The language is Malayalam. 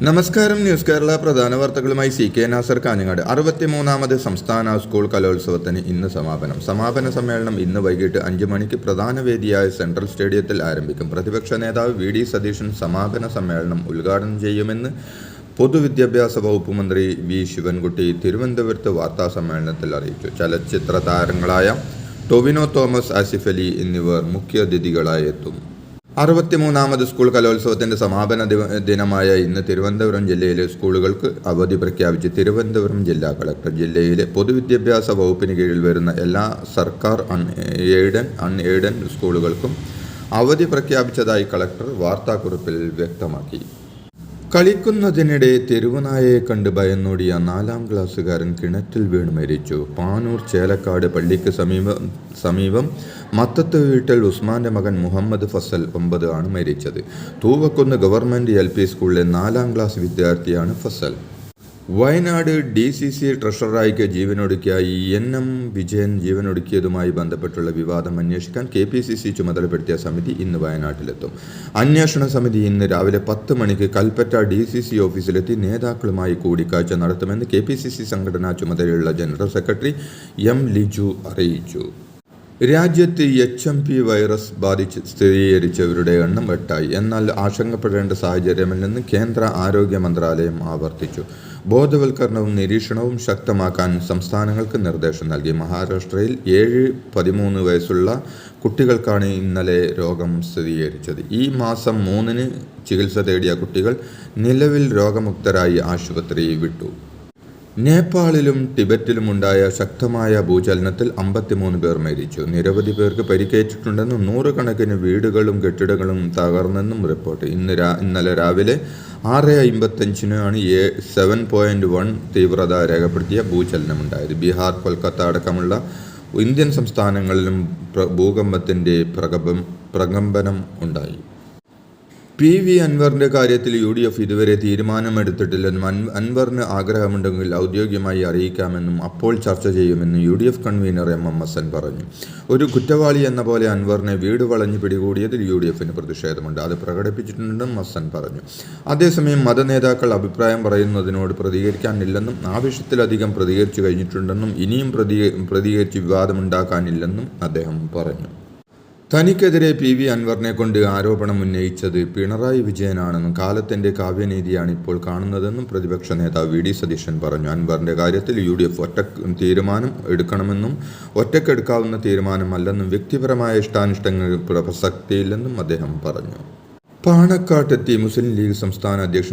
നമസ്കാരം. ന്യൂസ് കേരള പ്രധാന വാർത്തകളുമായി സി കെ നാസർ കാഞ്ഞങ്ങാട്. 63ാമത് സംസ്ഥാന സ്കൂൾ കലോത്സവത്തിന് ഇന്ന് സമാപന സമ്മേളനം ഇന്ന് വൈകിട്ട് 5 മണിക്ക് പ്രധാന വേദിയായ സെൻട്രൽ സ്റ്റേഡിയത്തിൽ ആരംഭിക്കും. പ്രതിപക്ഷ നേതാവ് വി ഡി സതീശൻ സമാപന സമ്മേളനം ഉദ്ഘാടനം ചെയ്യുമെന്ന് പൊതുവിദ്യാഭ്യാസ വകുപ്പ് മന്ത്രി വി ശിവൻകുട്ടി തിരുവനന്തപുരത്ത് വാർത്താ സമ്മേളനത്തിൽ അറിയിച്ചു. ചലച്ചിത്ര താരങ്ങളായ ടൊവിനോ തോമസ്, ആസിഫ് അലി എന്നിവർ മുഖ്യാതിഥികളായി എത്തും. 63ാമത് സ്കൂൾ കലോത്സവത്തിന്റെ സമാപന ദിനമായ ഇന്ന് തിരുവനന്തപുരം ജില്ലയിലെ സ്കൂളുകൾക്ക് അവധി പ്രഖ്യാപിച്ച് തിരുവനന്തപുരം ജില്ലാ കളക്ടർ. ജില്ലയിലെ പൊതുവിദ്യാഭ്യാസ വകുപ്പിന് കീഴിൽ വരുന്ന എല്ലാ സർക്കാർ അൺഎയ്ഡഡ് സ്കൂളുകൾക്കും അവധി പ്രഖ്യാപിച്ചതായി കളക്ടർ വാർത്താക്കുറിപ്പിൽ വ്യക്തമാക്കി. കളിക്കുന്നതിനിടെ തെരുവുനായയെ കണ്ട് ഭയന്നോടിയ 4ാം ക്ലാസ്സുകാരൻ കിണറ്റിൽ വീണ് മരിച്ചു. പാനൂർ ചേലക്കാട് പള്ളിക്ക് സമീപം മത്തത്ത് വീട്ടിൽ ഉസ്മാന്റെ മകൻ മുഹമ്മദ് ഫസൽ 9 ആണ് മരിച്ചത്. തൂവക്കുന്ന് ഗവൺമെന്റ് LP സ്കൂളിലെ 4ാം ക്ലാസ് വിദ്യാർത്ഥിയാണ് ഫസൽ. വയനാട് DCC ട്രഷററായിക്ക് ജീവനൊടുക്കിയ NM വിജയൻ ജീവനൊടുക്കിയതുമായി ബന്ധപ്പെട്ടുള്ള വിവാദം അന്വേഷിക്കാൻ KPCC ചുമതലപ്പെടുത്തിയ സമിതി ഇന്ന് വയനാട്ടിലെത്തും. അന്വേഷണ സമിതി ഇന്ന് രാവിലെ 10 മണിക്ക് കൽപ്പറ്റ DCC ഓഫീസിലെത്തി നേതാക്കളുമായി കൂടിക്കാഴ്ച നടത്തുമെന്ന് KPCC സംഘടനാ ചുമതലയുള്ള ജനറൽ സെക്രട്ടറി M ലിജു അറിയിച്ചു. രാജ്യത്ത് HMP വൈറസ് സ്ഥിരീകരിച്ചവരുടെ എണ്ണം 8ആയി. എന്നാൽ ആശങ്കപ്പെടേണ്ട സാഹചര്യമില്ലെന്ന് കേന്ദ്ര ആരോഗ്യ മന്ത്രാലയം ആവർത്തിച്ചു. ബോധവൽക്കരണവും നിരീക്ഷണവും ശക്തമാക്കാൻ സംസ്ഥാനങ്ങൾക്ക് നിർദ്ദേശം നൽകി. മഹാരാഷ്ട്രയിൽ 7-13 വയസ്സുള്ള കുട്ടികൾക്കാണ് ഇന്നലെ രോഗം സ്ഥിരീകരിച്ചത്. ഈ മാസം 3-ന് ചികിത്സ തേടിയ കുട്ടികൾ നിലവിൽ രോഗമുക്തരായി ആശുപത്രി വിട്ടു. നേപ്പാളിലും ടിബറ്റിലുമുണ്ടായ ശക്തമായ ഭൂചലനത്തിൽ 53 പേർ മരിച്ചു. നിരവധി പേർക്ക് പരിക്കേറ്റിട്ടുണ്ടെന്നും 100 കണക്കിന് വീടുകളും കെട്ടിടങ്ങളും തകർന്നെന്നും റിപ്പോർട്ട്. ഇന്നലെ രാവിലെ 6:55-നാണ് 7.1 തീവ്രത രേഖപ്പെടുത്തിയ ഭൂചലനമുണ്ടായത്. ബീഹാർ, കൊൽക്കത്ത അടക്കമുള്ള ഇന്ത്യൻ സംസ്ഥാനങ്ങളിലും ഭൂകമ്പത്തിന്റെ പ്രകമ്പനം ഉണ്ടായി. PV അൻവറിന്റെ കാര്യത്തിൽ UDF ഇതുവരെ തീരുമാനമെടുത്തിട്ടില്ലെന്നും അൻവറിന് ആഗ്രഹമുണ്ടെങ്കിൽ ഔദ്യോഗികമായി അറിയിക്കാമെന്നും അപ്പോൾ ചർച്ച ചെയ്യുമെന്നും UDF കൺവീനർ MM ഹസൻ പറഞ്ഞു. ഒരു കുറ്റവാളി എന്ന പോലെ അൻവറിനെ വീട് വളഞ്ഞു പിടികൂടിയതിൽ UDFന് പ്രതിഷേധമുണ്ട്. അത് പ്രകടിപ്പിച്ചിട്ടുണ്ടെന്നും ഹസൻ പറഞ്ഞു. അതേസമയം മതനേതാക്കൾ അഭിപ്രായം പറയുന്നതിനോട് പ്രതികരിക്കാനില്ലെന്നും ആവശ്യത്തിലധികം പ്രതികരിച്ചു കഴിഞ്ഞിട്ടുണ്ടെന്നും ഇനിയും പ്രതികരിച്ച് വിവാദമുണ്ടാക്കാനില്ലെന്നും അദ്ദേഹം പറഞ്ഞു. തനിക്കെതിരെ PV അൻവറിനെ കൊണ്ട് ആരോപണം ഉന്നയിച്ചത് പിണറായി വിജയനാണെന്നും കാലത്തിന്റെ കാവ്യനീതിയാണ് ഇപ്പോൾ കാണുന്നതെന്നും പ്രതിപക്ഷ നേതാവ് വി ഡി സതീശൻ പറഞ്ഞു. അൻവറിന്റെ കാര്യത്തിൽ UDF ഒറ്റ തീരുമാനം എടുക്കണമെന്നും ഒറ്റക്കെടുക്കാവുന്ന തീരുമാനമല്ലെന്നും വ്യക്തിപരമായ ഇഷ്ടാനിഷ്ടങ്ങൾ പ്രസക്തിയില്ലെന്നും അദ്ദേഹം പറഞ്ഞു. പാണക്കാട്ടെത്തി മുസ്ലിം ലീഗ് സംസ്ഥാന അധ്യക്ഷൻ